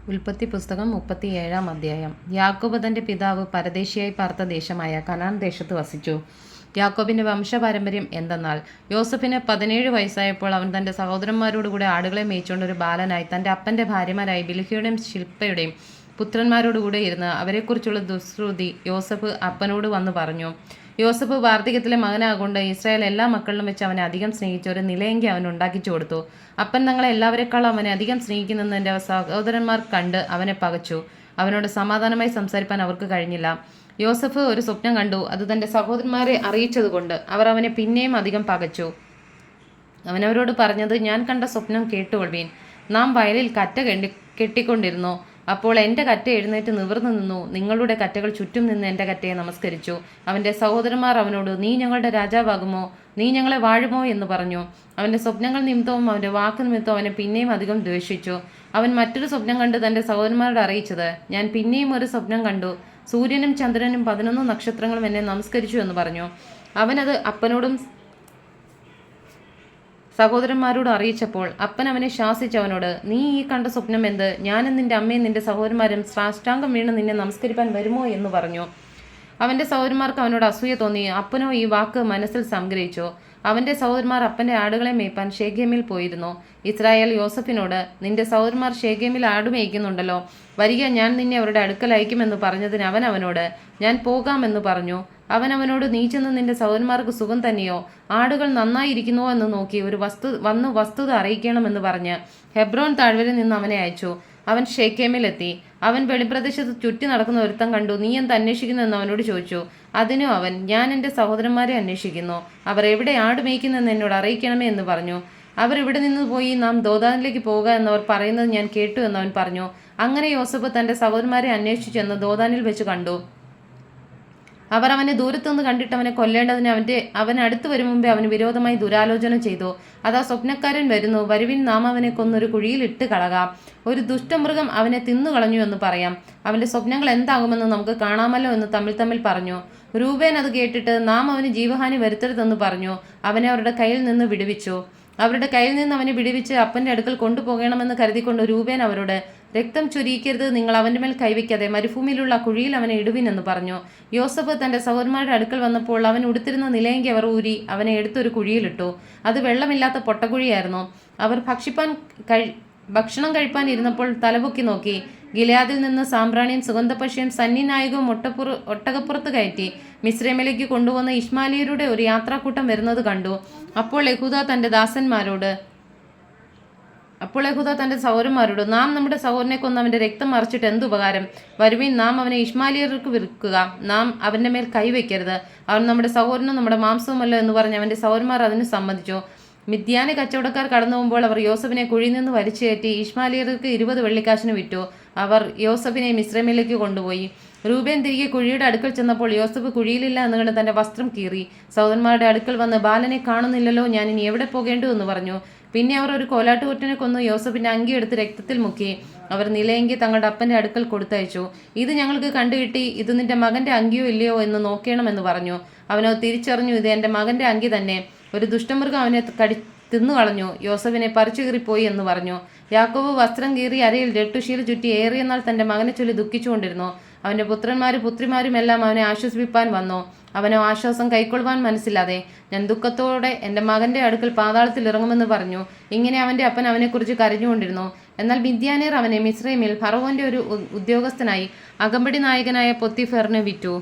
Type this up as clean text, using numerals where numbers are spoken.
ഉൽപ്പത്തി പുസ്തകം 37 അധ്യായം. യാക്കോബ് തന്റെ പിതാവ് പരദേശിയായി പാർത്ത ദേശമായ കനാൻ ദേശത്ത് വസിച്ചു. യാക്കോബിന്റെ വംശപാരമ്പര്യം എന്തെന്നാൽ, യോസഫിന് 17 വയസ്സായപ്പോൾ അവൻ തന്റെ സഹോദരന്മാരോടുകൂടെ ആടുകളെ മേയിച്ചുകൊണ്ട് ഒരു ബാലനായി തന്റെ അപ്പന്റെ ഭാര്യമാരായ ബിൽഹയുടെയും ശില്പയുടെയും പുത്രന്മാരോടുകൂടെ ഇരുന്ന് അവരെക്കുറിച്ചുള്ള ദുശ്രുതി യോസഫ് അപ്പനോട് വന്നു പറഞ്ഞു. യോസഫ് വാർദ്ധക്യത്തിലെ മകനാകൊണ്ട് ഇസ്രായേൽ എല്ലാ മക്കളിലും വെച്ച് അവനെ അധികം സ്നേഹിച്ച ഒരു നിലയെങ്കി അവൻ ഉണ്ടാക്കിച്ചു കൊടുത്തു. അപ്പൻ തങ്ങളെ എല്ലാവരെക്കാളും അവനെ അധികം സ്നേഹിക്കുന്നെന്ന് എൻ്റെ സഹോദരന്മാർ കണ്ട് അവനെ പകച്ചു. അവനോട് സമാധാനമായി സംസാരിപ്പാൻ അവർക്ക് കഴിഞ്ഞില്ല. യോസഫ് ഒരു സ്വപ്നം കണ്ടു. അത് തൻ്റെ സഹോദരന്മാരെ അറിയിച്ചതുകൊണ്ട് അവർ അവനെ പിന്നെയും അധികം പകച്ചു. അവനവരോട് പറഞ്ഞത്, ഞാൻ കണ്ട സ്വപ്നം കേട്ടുകൊള്ളുവീൻ. നാം വയലിൽ കറ്റ കെട്ടിക്കൊണ്ടിരുന്നു. അപ്പോൾ എൻ്റെ കറ്റ എഴുന്നേറ്റ് നിവർന്നു നിന്നു. നിങ്ങളുടെ കറ്റകൾ ചുറ്റും നിന്ന് എൻ്റെ കറ്റയെ നമസ്കരിച്ചു. അവൻ്റെ സഹോദരന്മാർ അവനോട്, നീ ഞങ്ങളുടെ രാജാവാകുമോ? നീ ഞങ്ങളെ വാഴുമോ എന്ന് പറഞ്ഞു. അവൻ്റെ സ്വപ്നങ്ങൾ നിമിത്തവും അവൻ്റെ വാക്ക് നിമിത്തവും അവനെ പിന്നെയും അധികം ദ്വേഷിച്ചു. അവൻ മറ്റൊരു സ്വപ്നം കണ്ട് തൻ്റെ സഹോദരന്മാരോട് അറിയിച്ചത്, ഞാൻ പിന്നെയും ഒരു സ്വപ്നം കണ്ടു. സൂര്യനും ചന്ദ്രനും 11 നക്ഷത്രങ്ങളും എന്നെ നമസ്കരിച്ചു എന്ന് പറഞ്ഞു. അവനത് അപ്പനോടും സഹോദരന്മാരോട് അറിയിച്ചപ്പോൾ അപ്പൻ അവനെ ശാസിച്ചവനോട്, നീ ഈ കണ്ട സ്വപ്നം എന്ത്? ഞാനും നിന്റെ അമ്മയും നിന്റെ സഹോദരന്മാരും സാഷ്ടാംഗം വീണ് നിന്നെ നമസ്കരിപ്പാൻ വരുമോ എന്ന് പറഞ്ഞു. അവൻ്റെ സഹോദരന്മാർക്ക് അവനോട് അസൂയ തോന്നി. അപ്പനോ ഈ വാക്ക് മനസ്സിൽ സംഗ്രഹിച്ചു. അവൻ്റെ സഹോദരന്മാർ അപ്പൻ്റെ ആടുകളെ മേയ്പ്പാൻ ഷേഖേമിൽ പോയിരുന്നു. ഇസ്രായേൽ യോസഫിനോട്, നിന്റെ സഹോദരന്മാർ ഷേഖേമിൽ ആട് മേയ്ക്കുന്നുണ്ടല്ലോ, വരിക, ഞാൻ നിന്നെ അവരുടെ അടുക്കൽ അയക്കുമെന്ന് പറഞ്ഞതിന് അവൻ അവനോട്, ഞാൻ പോകാമെന്ന് പറഞ്ഞു. അവൻ അവനോട്, നീ ചെന്ന് നിന്റെ സഹോദരന്മാർക്ക് സുഖം തന്നെയോ? ആടുകൾ നന്നായിരിക്കുന്നുവോ എന്ന് നോക്കി വസ്തുത അറിയിക്കണമെന്ന് പറഞ്ഞ് ഹെബ്രോൻ താഴ്വരയിൽ നിന്ന് അവനെ അയച്ചു. അവൻ ഷേഖേമിലെത്തി. അവൻ വെളിപ്രദേശത്ത് ചുറ്റി നടക്കുന്ന ഒരുത്തം കണ്ടു. നീ എന്ത് അന്വേഷിക്കുന്നു എന്ന് അവനോട് ചോദിച്ചു. അതിനു അവൻ, ഞാൻ എൻ്റെ സഹോദരന്മാരെ അന്വേഷിക്കുന്നു. അവർ എവിടെ ആട് മേയ്ക്കുന്നെന്ന് എന്നോട് അറിയിക്കണമേ എന്ന് പറഞ്ഞു. അവർ ഇവിടെ നിന്ന് പോയി നാം ദോതാനിലേക്ക് പോകുക എന്നവർ പറയുന്നത് ഞാൻ കേട്ടു എന്നവൻ പറഞ്ഞു. അങ്ങനെ യോസഫ് തൻ്റെ സഹോദരന്മാരെ അന്വേഷിച്ചെന്ന് ദോതാനിൽ വെച്ച് കണ്ടു. അവർ അവനെ ദൂരത്തുനിന്ന് കണ്ടിട്ട് അവനെ കൊല്ലേണ്ടതിന് അവൻ അടുത്ത് വരും മുമ്പേ അവന് വിരോധമായി ദുരാലോചന ചെയ്തു. അതാ സ്വപ്നക്കാരൻ വരുന്നു, വരുവിൻ, നാം അവനെ കൊന്നൊരു കുഴിയിൽ ഇട്ട് കളകാം. ഒരു ദുഷ്ടമൃഗം അവനെ തിന്നുകളഞ്ഞു എന്ന് പറയാം. അവന്റെ സ്വപ്നങ്ങൾ എന്താകുമെന്ന് നമുക്ക് കാണാമല്ലോ എന്ന് തമ്മിൽ പറഞ്ഞു. രൂബേൻ അത് കേട്ടിട്ട്, നാം അവന് ജീവഹാനി വരുത്തരുതെന്ന് പറഞ്ഞു. അവനെ അവരുടെ കയ്യിൽ നിന്ന് വിടുവിച്ചു. അവരുടെ കയ്യിൽ നിന്ന് അവനെ വിടുവിച്ച് അപ്പൻ്റെ അടുക്കൽ കൊണ്ടുപോകണമെന്ന് കരുതിക്കൊണ്ട് രൂബേൻ അവരോട്, രക്തം ചൊരിയിക്കരുത്, നിങ്ങൾ അവൻ്റെ മേൽ കൈവയ്ക്കാതെ മരുഭൂമിയിലുള്ള കുഴിയിൽ അവനെ ഇടുവിനെന്ന് പറഞ്ഞു. യോസഫ് തൻ്റെ സഹോദരന്മാരുടെ അടുക്കൽ വന്നപ്പോൾ അവൻ ഉടുത്തിരുന്ന നിലയെങ്കി അവർ ഊരി അവനെ എടുത്തൊരു കുഴിയിലിട്ടു. അത് വെള്ളമില്ലാത്ത പൊട്ടക്കുഴിയായിരുന്നു. അവർ ഭക്ഷണം കഴിപ്പാൻ ഇരുന്നപ്പോൾ തലപൊക്കി നോക്കി. ഗിലെയാദിൽ നിന്ന് സാമ്പ്രാണിയും സുഗന്ധപക്ഷിയും സന്നിനായകവും ഒട്ടകപ്പുറത്ത് കയറ്റി മിസ്രൈമിലേക്ക് കൊണ്ടുവന്ന ഇശ്മാലിയരുടെ ഒരു യാത്രാക്കൂട്ടം വരുന്നത് കണ്ടു. അപ്പോൾ യഹൂദ തന്റെ സഹോദരന്മാരോട്, നാം നമ്മുടെ സഹോദരനെ കൊന്ന് അവന്റെ രക്തം മറിച്ചിട്ട് എന്തുപകാരം? വരുവിൻ, നാം അവനെ ഇശ്മാലിയർക്ക് വിൽക്കുക. നാം അവന്റെ മേൽ കൈവയ്ക്കരുത്. അവൻ നമ്മുടെ സഹോദരനും നമ്മുടെ മാംസവുമല്ലോ എന്ന് പറഞ്ഞ് അവന്റെ സഹോദരന്മാർ അതിന് സമ്മതിച്ചു. മിദ്യാന് കച്ചവടക്കാർ കടന്നു പോകുമ്പോൾ അവർ യോസഫിനെ കുഴിയിൽ നിന്ന് വലിച്ചു കയറ്റി ഇശ്മാലിയർക്ക് 20 വെള്ളിക്കാശിന് വിറ്റു. അവർ യോസഫിനെ മിസ്രൈമിലേക്ക് കൊണ്ടുപോയി. രൂബേൻ തിരികെ കുഴിയുടെ അടുക്കൽ ചെന്നപ്പോൾ യോസഫ് കുഴിയിലില്ല എന്ന് കണ്ട് തന്റെ വസ്ത്രം കീറി. സഹോദരന്മാരുടെ അടുക്കൽ വന്ന്, ബാലനെ കാണുന്നില്ലല്ലോ, ഞാൻ ഇനി എവിടെ പോകേണ്ടു എന്ന് പറഞ്ഞു. പിന്നെ അവർ ഒരു കോലാട്ടുകൊറ്റനെ കൊന്നു യോസഫിന്റെ അങ്കി എടുത്ത് രക്തത്തിൽ മുക്കി. അവർ നിലയെങ്കി തങ്ങളുടെ അപ്പന്റെ അടുക്കൽ കൊടുത്തയച്ചു. ഇത് ഞങ്ങൾക്ക് കണ്ടുകിട്ടി, ഇത് നിന്റെ മകന്റെ അങ്കിയോ ഇല്ലയോ എന്ന് നോക്കണമെന്ന് പറഞ്ഞു. അവനോ തിരിച്ചറിഞ്ഞു, ഇത് എൻ്റെ മകന്റെ അങ്കി തന്നെ. ഒരു ദുഷ്ടമൃഗം അവനെ തിന്നുകളഞ്ഞു. യോസഫിനെ പറിച്ചു കീറിപ്പോയി എന്ന് പറഞ്ഞു. യാക്കോബ് വസ്ത്രം കീറി അരയിൽ രട്ടുശീല ചുറ്റി ഏറിയ നാൾ തന്റെ മകനെ ചൊല്ലി ദുഃഖിച്ചുകൊണ്ടിരുന്നു. അവന്റെ പുത്രന്മാരും പുത്രിമാരും എല്ലാം അവനെ ആശ്വസിപ്പിപ്പാൻ വന്നു. അവനോ ആശ്വാസം കൈക്കൊള്ളുവാൻ മനസ്സില്ലാതെ, ഞാൻ ദുഃഖത്തോടെ എൻ്റെ മകന്റെ അടുക്കൽ പാതാളത്തിൽ ഇറങ്ങുമെന്ന് പറഞ്ഞു. ഇങ്ങനെ അവന്റെ അപ്പൻ അവനെക്കുറിച്ച് കരഞ്ഞുകൊണ്ടിരുന്നു. എന്നാൽ മിദ്യാനീർ അവനെ മിസ്രൈമിൽ ഫറവോന്റെ ഒരു ഉദ്യോഗസ്ഥനായി അകമ്പടി നായകനായ പൊത്തിഫെറിന് വിറ്റു.